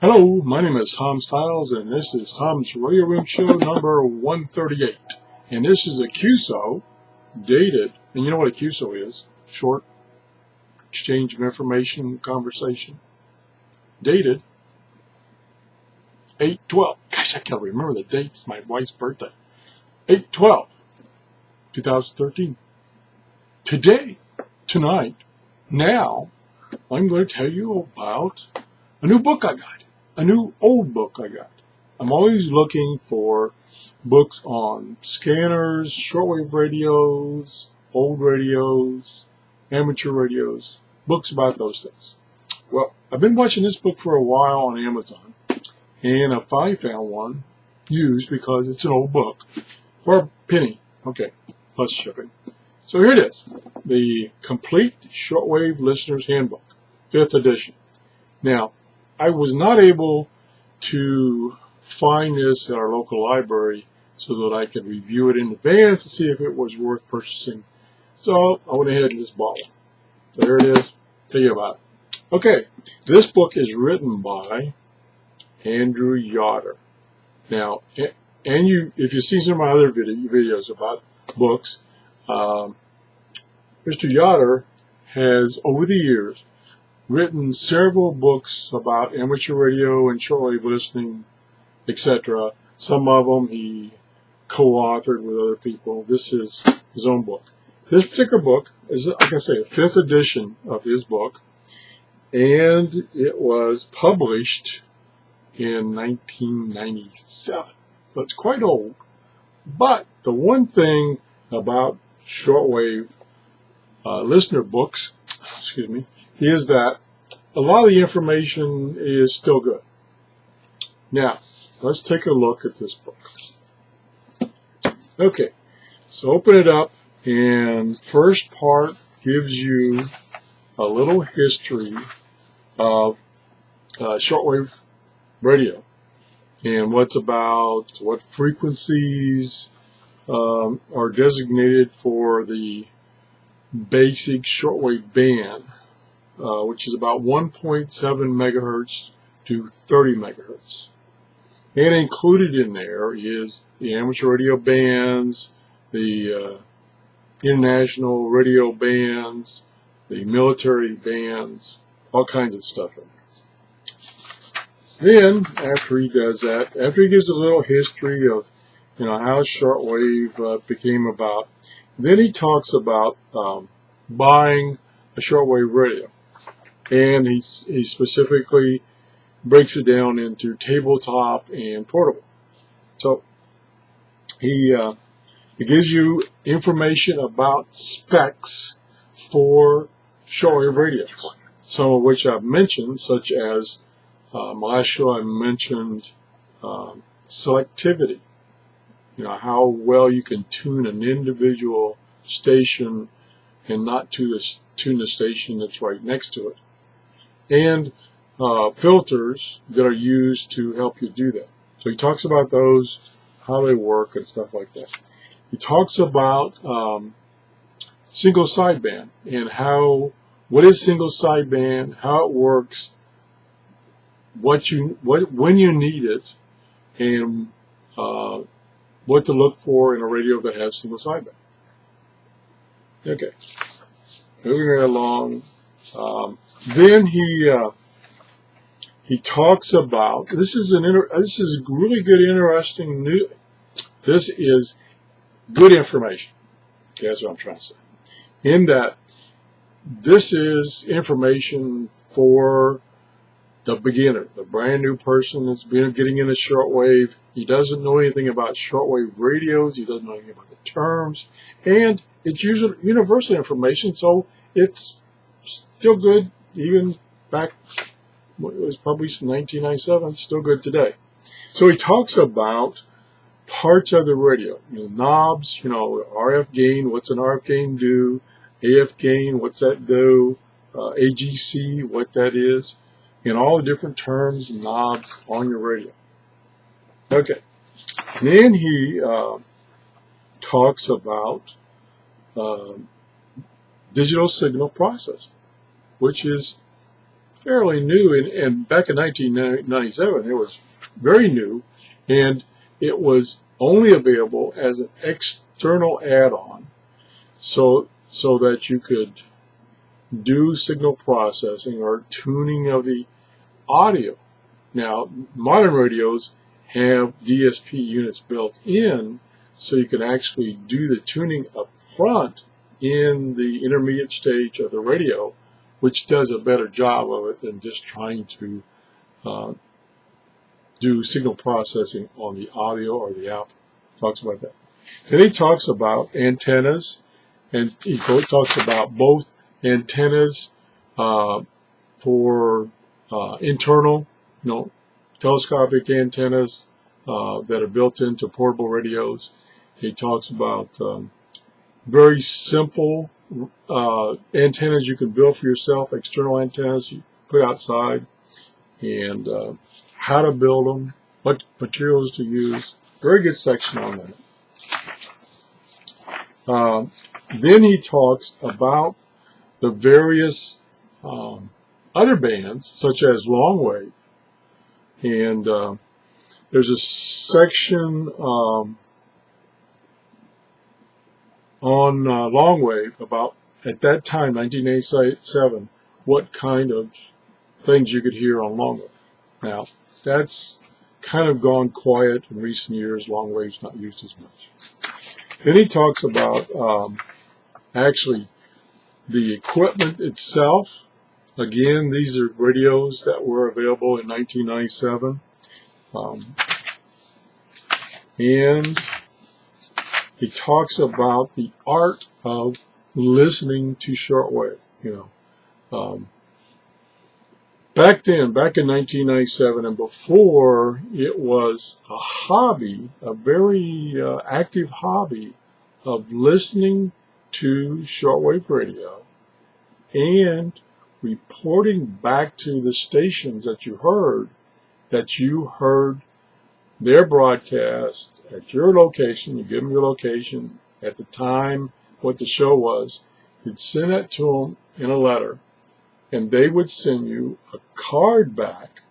Hello, my name is Tom Stiles, and this is Tom's Radio Room Show number 138. And this is a QSO, dated, and you know what a QSO is, short exchange of information, conversation, dated 8/12. Gosh, I can't remember the date. It's my wife's birthday. 8/12/2013. Today, tonight, now, I'm going to tell you about a new book I got. A new old book I got. I'm always looking for books on scanners, shortwave radios, old radios, amateur radios, books about those things. Well, I've been watching this book for a while on Amazon, and I finally found one used because it's an old book for a penny. Okay, plus shipping. So here it is, the Complete Shortwave Listener's Handbook, 5th edition. Now, I was not able to find this at our local library so that I could review it in advance to see if it was worth purchasing. So I went ahead and just bought one. So there it is. Tell you about it. Okay, this book is written by Andrew Yoder. Now, if you've seen some of my other videos about books, Mr. Yoder has, over the years, written several books about amateur radio and shortwave listening, etc. Some of them he co-authored with other people. This is his own book. This particular book is, like I say, a 5th edition of his book, and it was published in 1997. So it's quite old. But the one thing about shortwave listener books, is that a lot of the information is still good. Now, let's take a look at this book. Okay, so open it up, and first part gives you a little history of shortwave radio and what frequencies are designated for the basic shortwave band, which is about 1.7 megahertz to 30 megahertz. And included in there is the amateur radio bands, the international radio bands, the military bands, all kinds of stuff in there. Then, after he does that, after he gives a little history of how shortwave became about, then he talks about buying a shortwave radio. And he specifically breaks it down into tabletop and portable. So he gives you information about specs for shortwave radios, some of which I've mentioned, such as last show I mentioned selectivity. How well you can tune an individual station and not tune the station that's right next to it. And filters that are used to help you do that. So he talks about those, how they work, and stuff like that. He talks about single sideband and what is single sideband, how it works, when you need it, and what to look for in a radio that has single sideband. Okay, moving right along. Then he talks about, this is really good, interesting news. This is good information. Okay, that's what I'm trying to say. In that, this is information for the beginner, the brand new person that's been getting into shortwave. He doesn't know anything about shortwave radios. He doesn't know anything about the terms, and it's usually universal information, so it's still good even back. It was published in 1997. It's still good today. So he talks about parts of the radio, knobs, RF gain, what's an RF gain do, AF gain, what's that do, AGC, what that is, and all the different terms and knobs on your radio. Okay. And then he talks about digital signal processing, which is fairly new, and back in 1997 it was very new, and it was only available as an external add-on, so that you could do signal processing or tuning of the audio. Now, modern radios have DSP units built in, so you can actually do the tuning up front in the intermediate stage of the radio, which does a better job of it than just trying to do signal processing on the audio or the output. Talks about that. Then he talks about antennas, and he talks about both antennas for internal, telescopic antennas that are built into portable radios. He talks about very simple antennas you can build for yourself, external antennas you put outside, and how to build them, what materials to use. Very good section on that. Then he talks about the various other bands, such as Longwave, and there's a section on Longwave about, at that time, 1987, what kind of things you could hear on Longwave. Now, that's kind of gone quiet in recent years. Longwave's not used as much. Then he talks about actually the equipment itself. Again, these are radios that were available in 1997. And he talks about the art of listening to shortwave. Back then, back in 1997 and before, it was a hobby, a very active hobby of listening to shortwave radio and reporting back to the stations that you heard their broadcast at your location. You give them your location at the time, what the show was. You'd send that to them in a letter, and they would send you a card back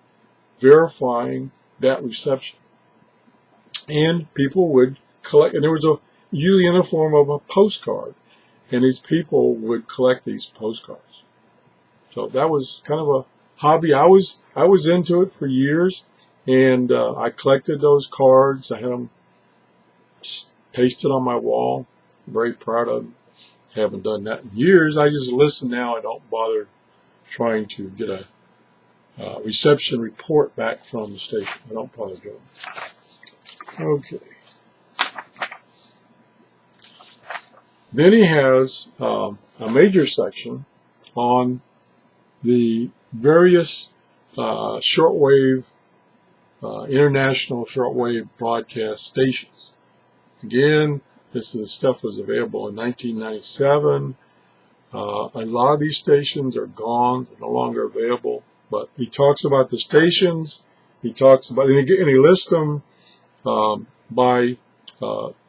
verifying that reception. And people would collect, and there was usually in the form of a postcard, and these people would collect these postcards. So that was kind of a hobby. I was into it for years, and I collected those cards. I had them pasted on my wall. I'm very proud of them. Haven't done that in years. I just listen now. I don't bother trying to get a reception report back from the station. I don't bother doing it. Okay. Then he has a major section on the various shortwave, international shortwave broadcast stations. Again, this stuff was available in 1997. A lot of these stations are gone; they're no longer available. But he talks about the stations. He talks about, and he lists them by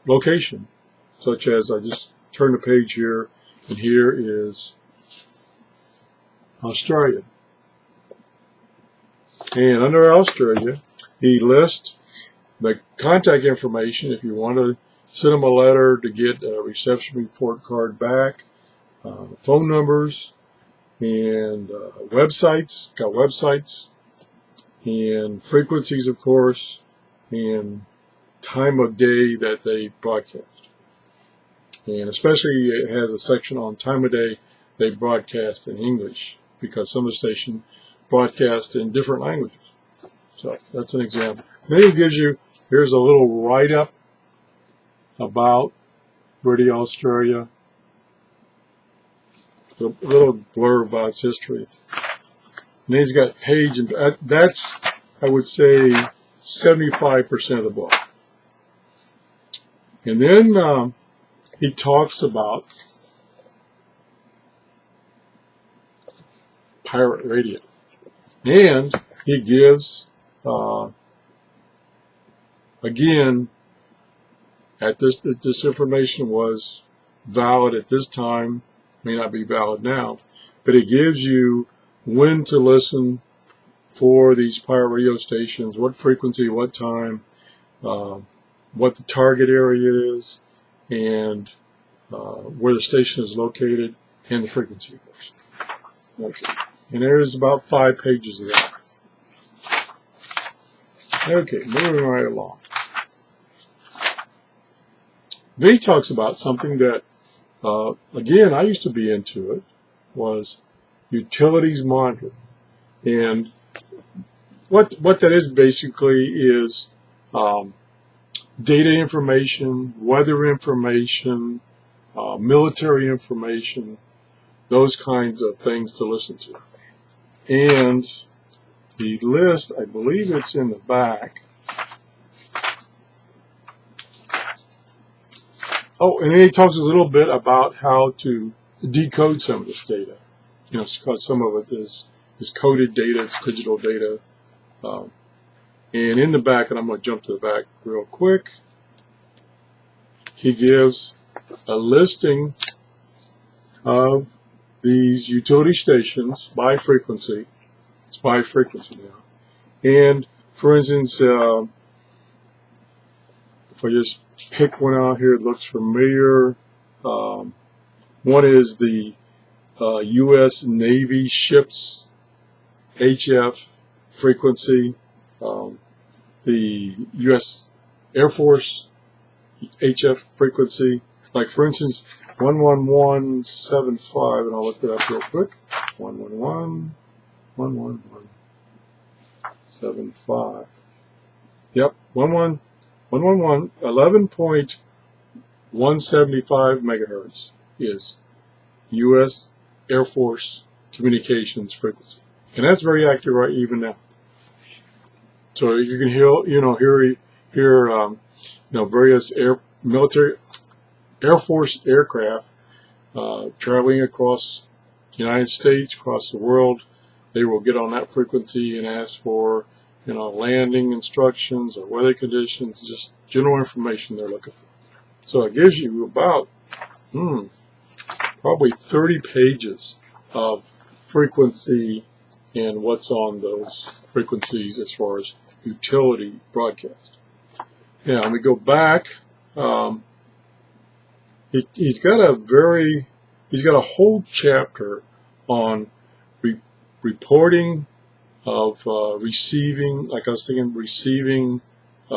location, such as, I just turned the page here, and here is Australia. And under Australia, he lists the contact information if you want to send them a letter to get a reception report card back, phone numbers, and websites, got websites, and frequencies, of course, and time of day that they broadcast. And especially it has a section on time of day they broadcast in English, because some of the stations broadcast in different languages. So that's an example. Then it gives you, here's a little write-up about Radio Australia, a little blurb about its history. And then he's got page, and that's, I would say, 75% of the book. And then he talks about pirate radio. And he gives, again, this information was valid at this time, may not be valid now, but it gives you when to listen for these pirate radio stations, what frequency, what time, what the target area is, and where the station is located, and the frequency, of course. That's it. And there's about 5 pages of that. Okay, moving right along. Then he talks about something that, again, I used to be into it, was utilities monitoring. And what that is basically is data information, weather information, military information, those kinds of things to listen to. And the list, I believe it's in the back. Oh, and then he talks a little bit about how to decode some of this data. You know, because some of it is coded data, it's digital data. And in the back, and I'm going to jump to the back real quick, he gives a listing of these utility stations by frequency. It's by frequency now. And, for instance, if I just pick one out here that looks familiar, one is the U.S. Navy ships HF frequency, the U.S. Air Force HF frequency. Like, for instance, 11175, and I'll look that up real quick. 111.111.75. Yep, 11.175 megahertz is U.S. Air Force communications frequency, and that's very accurate right even now. So you can hear, various military Air Force aircraft traveling across the United States, across the world. They will get on that frequency and ask for, landing instructions or weather conditions, just general information they're looking for. So it gives you about, probably 30 pages of frequency and what's on those frequencies as far as utility broadcast. Now, let me go back. He's got a whole chapter on reporting of receiving, like I was thinking, receiving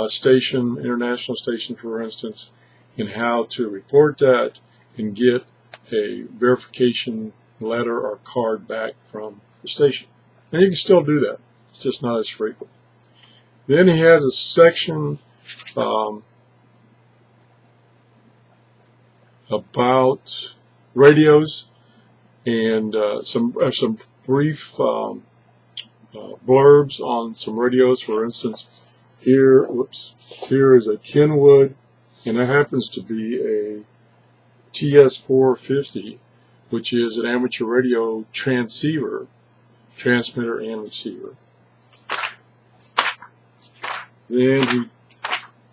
station, international station, for instance, and how to report that and get a verification letter or card back from the station. And you can still do that. It's just not as frequent. Then he has a section about radios and some brief blurbs on some radios. For instance, here is a Kenwood, and that happens to be a TS450, which is an amateur radio transmitter and receiver. Then he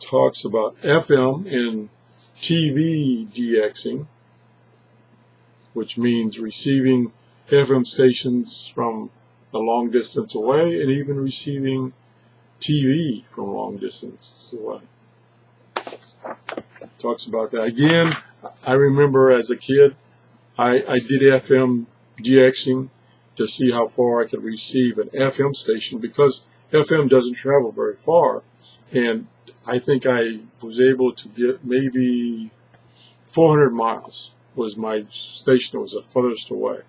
talks about FM and TV DXing, which means receiving FM stations from a long distance away and even receiving TV from a long distance away. Talks about that. Again, I remember as a kid, I did FM DXing to see how far I could receive an FM station, because FM doesn't travel very far, and I think I was able to get maybe 400 miles was my station that was the furthest away.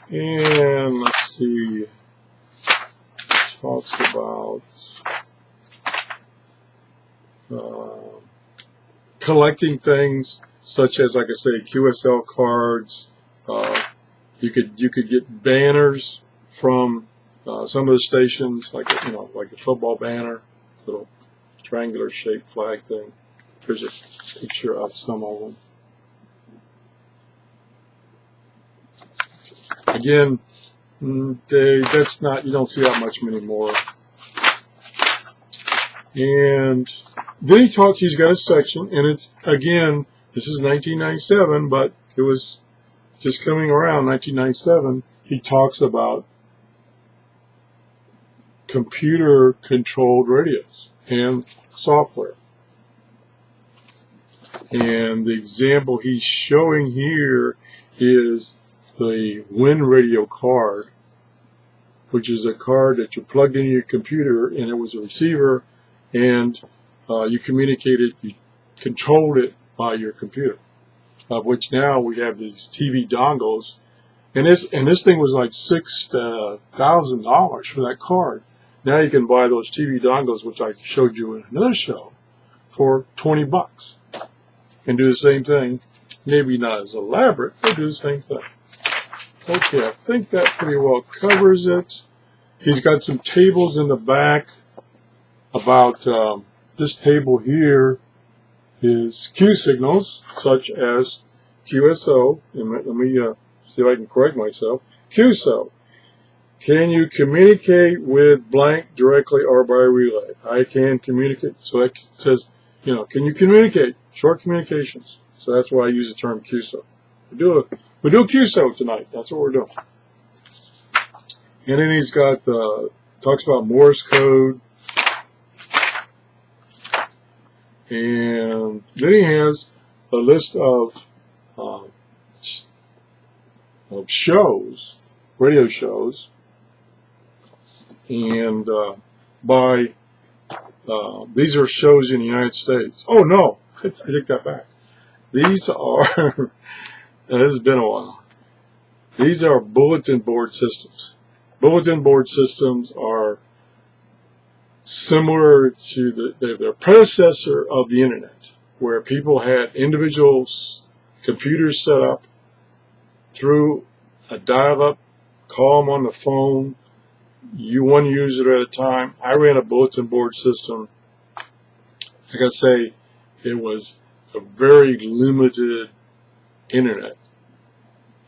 And let's see, talks about collecting things such as, like I say, QSO cards. You could get banners from some of the stations, like like the football banner, little triangular shaped flag thing. Here's a picture of some of them. Again, that's not, you don't see that much anymore. And then he's got a section, and it's, again, this is 1997, but it was just coming around 1997, he talks about computer-controlled radios and software. And the example he's showing here is the Win Radio card, which is a card that you plugged into your computer, and it was a receiver, and you communicated, you controlled it by your computer. Of which now we have these TV dongles, and this thing was like $6,000 for that card. Now you can buy those TV dongles, which I showed you in another show, for $20 and do the same thing. Maybe not as elaborate, but do the same thing. Okay, I think that pretty well covers it. He's got some tables in the back about this table here is Q signals, such as QSO. And let me see if I can correct myself. QSO. Can you communicate with blank directly or by relay? I can communicate. So that says, you know, can you communicate? Short communications. So that's why I use the term QSO. We do QSO tonight. That's what we're doing. And then he's got talks about Morse code. And then he has a list of shows, radio shows, and these are shows in the United States. Oh no, I take that back. These are, this has been a while. These are bulletin board systems. Bulletin board systems are similar to their predecessor of the internet, where people had individual computers set up through a dial-up, call them on the phone, one user at a time. I ran a bulletin board system. I gotta say, it was a very limited internet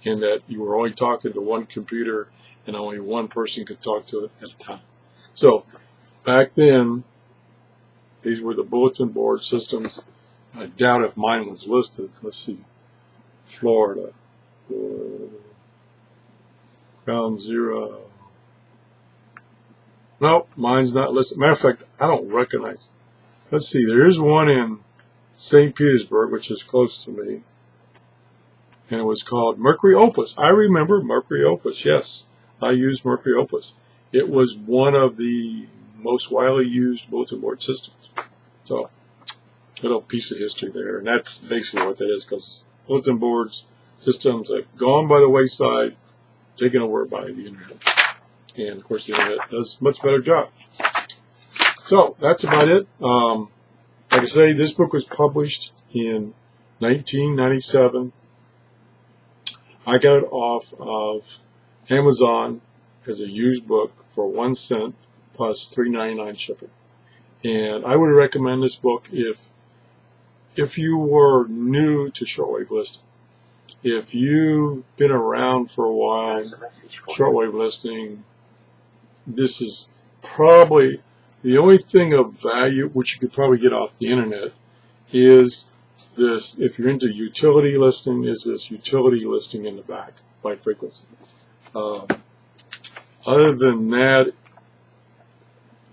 in that you were only talking to one computer and only one person could talk to it at a time. So back then, these were the bulletin board systems. I doubt if mine was listed. Let's see. Florida. Ground zero. Nope, mine's not listed. Matter of fact, I don't recognize it. Let's see. There is one in St. Petersburg, which is close to me. And it was called Mercury Opus. I remember Mercury Opus. Yes, I used Mercury Opus. It was one of the most widely used bulletin board systems. So, a little piece of history there. And that's basically what that is, because bulletin boards systems have gone by the wayside, taken over by the internet. And, of course, the internet does a much better job. So, that's about it. Like I say, this book was published in 1997. I got it off of Amazon as a used book for 1 cent plus $3.99 shipping. And I would recommend this book if you were new to shortwave listening. If you've been around for a while, shortwave listening, this is probably the only thing of value, which you could probably get off the internet, is this, if you're into utility listening, is this utility listing in the back by frequency. Other than that,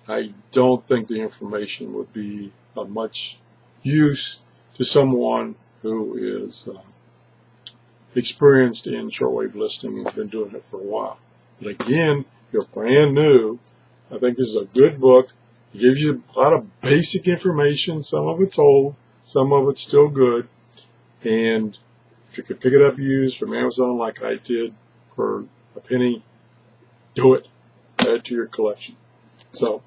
I don't think the information would be of much use to someone who is experienced in shortwave listening and has been doing it for a while. But again, if you're brand new, I think this is a good book. It gives you a lot of basic information. Some of it's old, some of it's still good. And if you could pick it up used from Amazon like I did for a penny, do it. Add it to your collection. So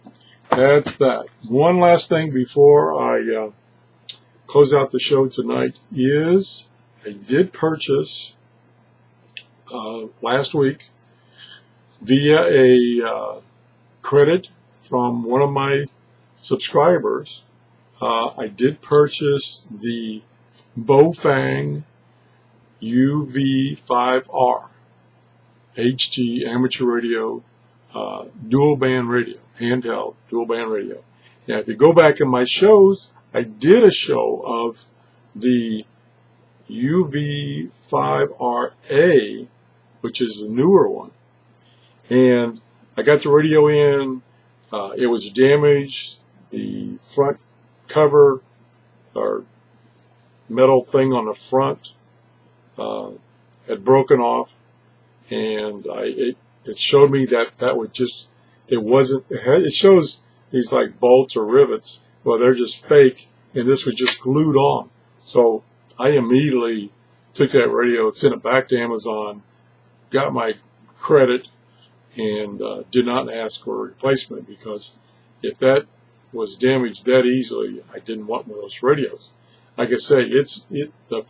that's that. One last thing before I close out the show tonight is I did purchase last week via a credit from one of my subscribers. I did purchase the Bofang UV5R HT amateur radio, dual band radio, handheld dual band radio. Now, if you go back in my shows, I did a show of the UV5RA, which is the newer one. And I got the radio in. It was damaged. The front cover, or metal thing on the front, had broken off, and it showed me that would just, it shows these like bolts or rivets. Well, they're just fake, and this was just glued on. So I immediately took that radio, sent it back to Amazon, got my credit, and did not ask for a replacement, because if that was damaged that easily, I didn't want one of those radios. Like I say, the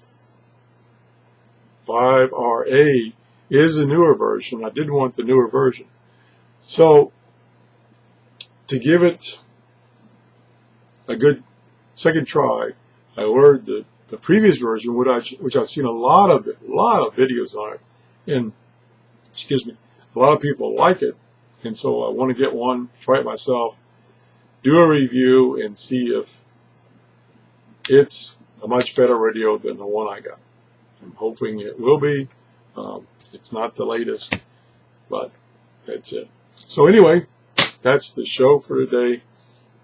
5RA is a newer version. I didn't want the newer version. So to give it a good second try, I ordered the previous version, which I've seen a lot of videos on it, and excuse me, a lot of people like it, and so I want to get one, try it myself, do a review, and see if it's a much better radio than the one I got. I'm hoping it will be. It's not the latest, but that's it. So anyway, that's the show for today.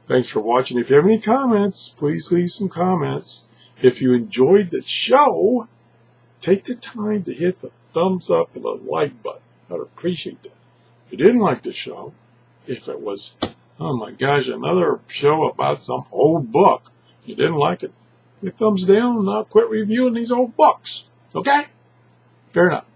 Thanks for watching. If you have any comments, please leave some comments. If you enjoyed the show, take the time to hit the thumbs up and the like button. I'd appreciate that. If you didn't like the show, if it was, oh my gosh, another show about some old book, you didn't like it, hit thumbs down, and I'll quit reviewing these old books. Okay? Fair enough.